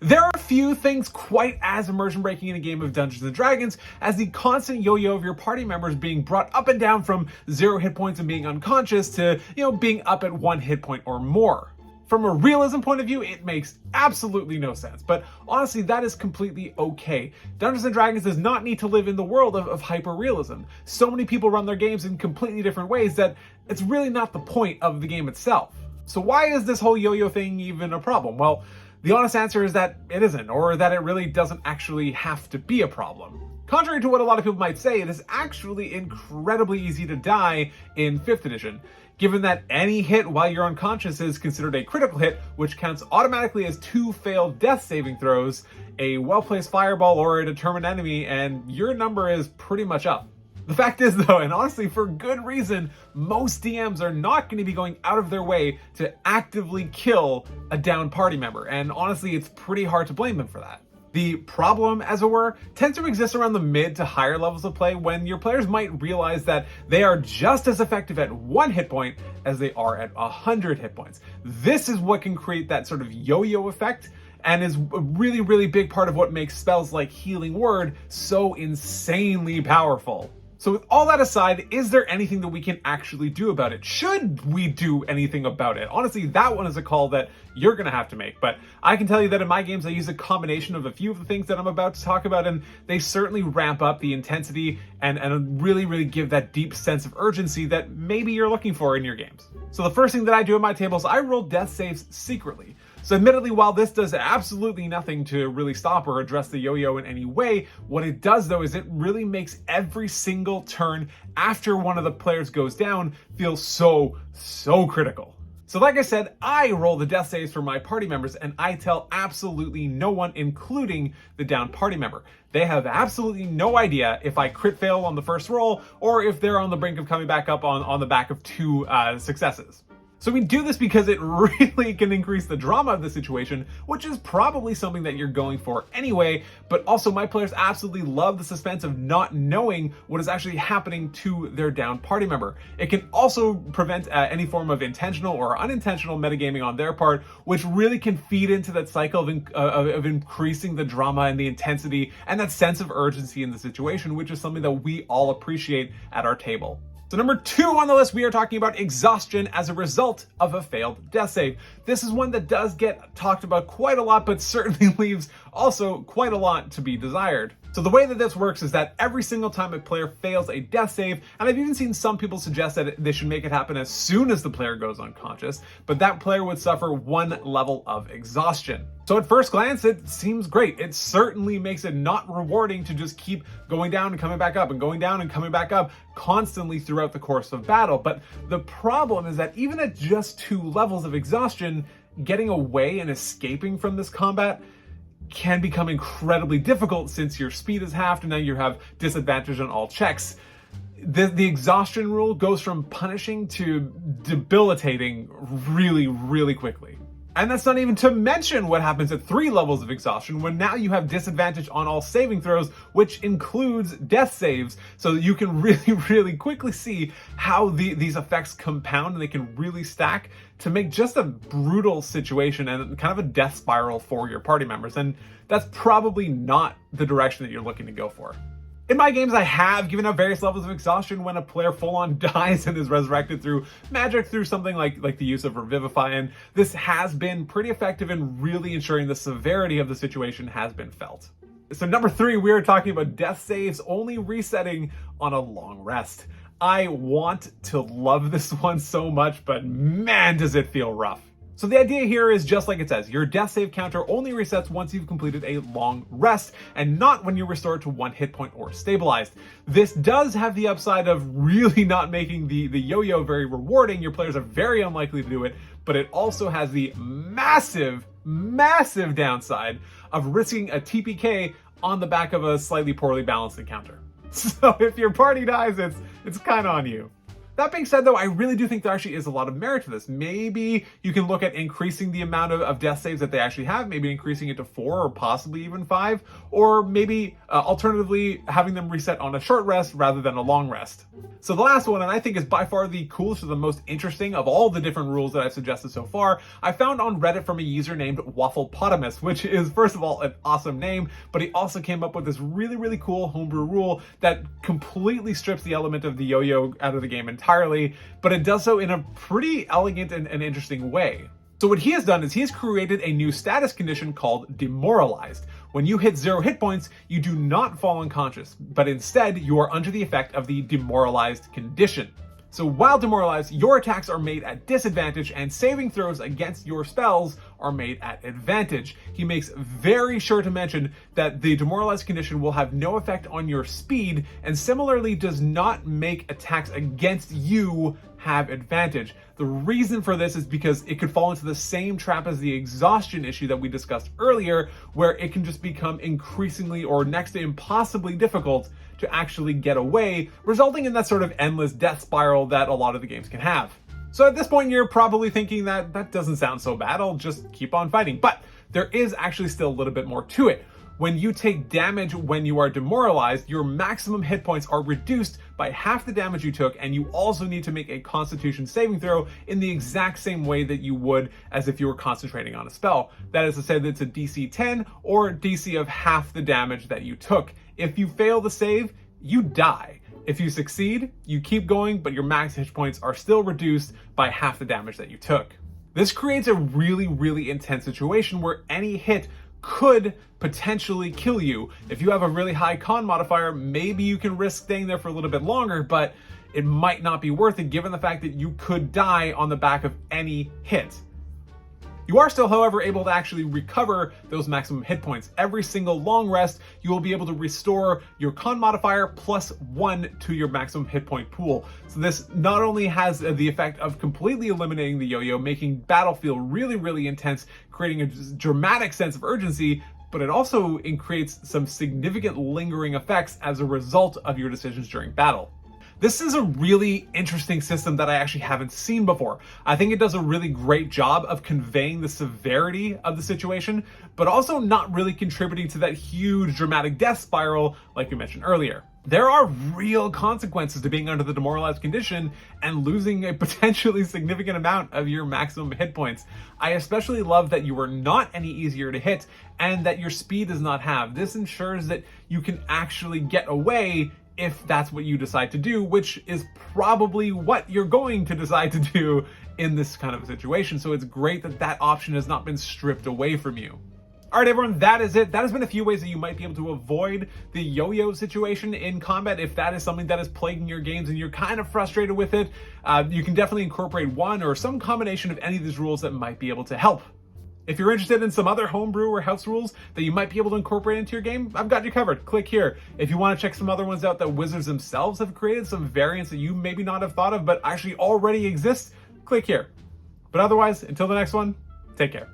There are few things quite as immersion breaking in a game of Dungeons and Dragons as the constant yo-yo of your party members being brought up and down from 0 hit points and being unconscious to, being up at 1 hit point or more. From a realism point of view, it makes absolutely no sense, but honestly, that is completely okay. Dungeons & Dragons does not need to live in the world of hyper-realism. So many people run their games in completely different ways that it's really not the point of the game itself. So why is this whole yo-yo thing even a problem? Well, the honest answer is that it isn't, or that it really doesn't actually have to be a problem. Contrary to what a lot of people might say, it is actually incredibly easy to die in 5th edition, given that any hit while you're unconscious is considered a critical hit, which counts automatically as 2 failed death saving throws, a well-placed fireball, or a determined enemy, and your number is pretty much up. The fact is though, and honestly for good reason, most DMs are not going to be going out of their way to actively kill a down party member, and honestly it's pretty hard to blame them for that. The problem, as it were, tends to exist around the mid to higher levels of play when your players might realize that they are just as effective at 1 hit point as they are at 100 hit points. This is what can create that sort of yo-yo effect, and is a really, really big part of what makes spells like Healing Word so insanely powerful. So with all that aside, is there anything that we can actually do about it? Should we do anything about it? Honestly, that one is a call that you're gonna have to make, but I can tell you that in my games I use a combination of a few of the things that I'm about to talk about, and they certainly ramp up the intensity and really, really give that deep sense of urgency that maybe you're looking for in your games. So the first thing that I do in my tables, I roll death saves secretly. So admittedly, while this does absolutely nothing to really stop or address the yo-yo in any way, what it does though is it really makes every single turn after one of the players goes down feel so critical. So like I said, I roll the death saves for my party members, and I tell absolutely no one, including the down party member. They have absolutely no idea if I crit fail on the first roll, or if they're on the brink of coming back up on the back of 2 successes. So we do this because it really can increase the drama of the situation, which is probably something that you're going for anyway, but also my players absolutely love the suspense of not knowing what is actually happening to their down party member. It can also prevent any form of intentional or unintentional metagaming on their part, which really can feed into that cycle of increasing the drama and the intensity and that sense of urgency in the situation, which is something that we all appreciate at our table. So number 2 on the list, we are talking about exhaustion as a result of a failed death save. This is one that does get talked about quite a lot, but certainly leaves also quite a lot to be desired. So the way that this works is that every single time a player fails a death save, and I've even seen some people suggest that they should make it happen as soon as the player goes unconscious, but that player would suffer 1 level of exhaustion. So at first glance, it seems great. It certainly makes it not rewarding to just keep going down and coming back up and going down and coming back up constantly throughout the course of battle. But the problem is that even at just 2 levels of exhaustion, getting away and escaping from this combat can become incredibly difficult since your speed is halved and now you have disadvantage on all checks. The exhaustion rule goes from punishing to debilitating really, really quickly. And that's not even to mention what happens at 3 levels of exhaustion, when now you have disadvantage on all saving throws, which includes death saves, so that you can really, really quickly see how these effects compound and they can really stack to make just a brutal situation and kind of a death spiral for your party members. And that's probably not the direction that you're looking to go for. In my games, I have given out various levels of exhaustion when a player full-on dies and is resurrected through magic, through something like the use of Revivify, and this has been pretty effective in really ensuring the severity of the situation has been felt. So number 3, we are talking about death saves only resetting on a long rest. I want to love this one so much, but man, does it feel rough. So the idea here is just like it says, your death save counter only resets once you've completed a long rest, and not when you're restored to 1 hit point or stabilized. This does have the upside of really not making the yo-yo very rewarding. Your players are very unlikely to do it, but it also has the massive downside of risking a TPK on the back of a slightly poorly balanced encounter. So if your party dies, it's kind of on you. That being said, though, I really do think there actually is a lot of merit to this. Maybe you can look at increasing the amount of death saves that they actually have, maybe increasing it to 4 or possibly even 5, or maybe alternatively having them reset on a short rest rather than a long rest. So the last one, and I think is by far the coolest or the most interesting of all the different rules that I've suggested so far, I found on Reddit from a user named Wafflepotamus, which is, first of all, an awesome name, but he also came up with this really, really cool homebrew rule that completely strips the element of the yo-yo out of the game entirely, but it does so in a pretty elegant and interesting way. So what he has done is he has created a new status condition called demoralized. When you hit 0 hit points, you do not fall unconscious, but instead you are under the effect of the demoralized condition. So while demoralized, your attacks are made at disadvantage and saving throws against your spells are made at advantage. He makes very sure to mention that the demoralized condition will have no effect on your speed and similarly does not make attacks against you have advantage. The reason for this is because it could fall into the same trap as the exhaustion issue that we discussed earlier, where it can just become increasingly or next to impossibly difficult to actually get away, resulting in that sort of endless death spiral that a lot of the games can have. So at this point, you're probably thinking that doesn't sound so bad, I'll just keep on fighting. But there is actually still a little bit more to it. When you take damage when you are demoralized, your maximum hit points are reduced by half the damage you took, and you also need to make a Constitution saving throw in the exact same way that you would as if you were concentrating on a spell. That is to say that it's a DC 10 or a DC of half the damage that you took. If you fail the save, you die. If you succeed, you keep going, but your max hit points are still reduced by half the damage that you took. This creates a really, really intense situation where any hit could potentially kill you. If you have a really high con modifier, maybe you can risk staying there for a little bit longer, but it might not be worth it given the fact that you could die on the back of any hit. You are still, however, able to actually recover those maximum hit points. Every single long rest, you will be able to restore your con modifier +1 to your maximum hit point pool. So this not only has the effect of completely eliminating the yo-yo, making battle feel really, really intense, creating a dramatic sense of urgency, but it also creates some significant lingering effects as a result of your decisions during battle. This is a really interesting system that I actually haven't seen before. I think it does a really great job of conveying the severity of the situation, but also not really contributing to that huge dramatic death spiral like we mentioned earlier. There are real consequences to being under the demoralized condition and losing a potentially significant amount of your maximum hit points. I especially love that you are not any easier to hit and that your speed does not halve. This ensures that you can actually get away if that's what you decide to do, which is probably what you're going to decide to do in this kind of a situation. So it's great that that option has not been stripped away from you. All right, everyone, that is it. That has been a few ways that you might be able to avoid the yo-yo situation in combat. If that is something that is plaguing your games and you're kind of frustrated with it, you can definitely incorporate one or some combination of any of these rules that might be able to help. If you're interested in some other homebrew or house rules that you might be able to incorporate into your game, I've got you covered. Click here. If you want to check some other ones out that Wizards themselves have created, some variants that you maybe not have thought of but actually already exist, click here. But otherwise, until the next one, take care.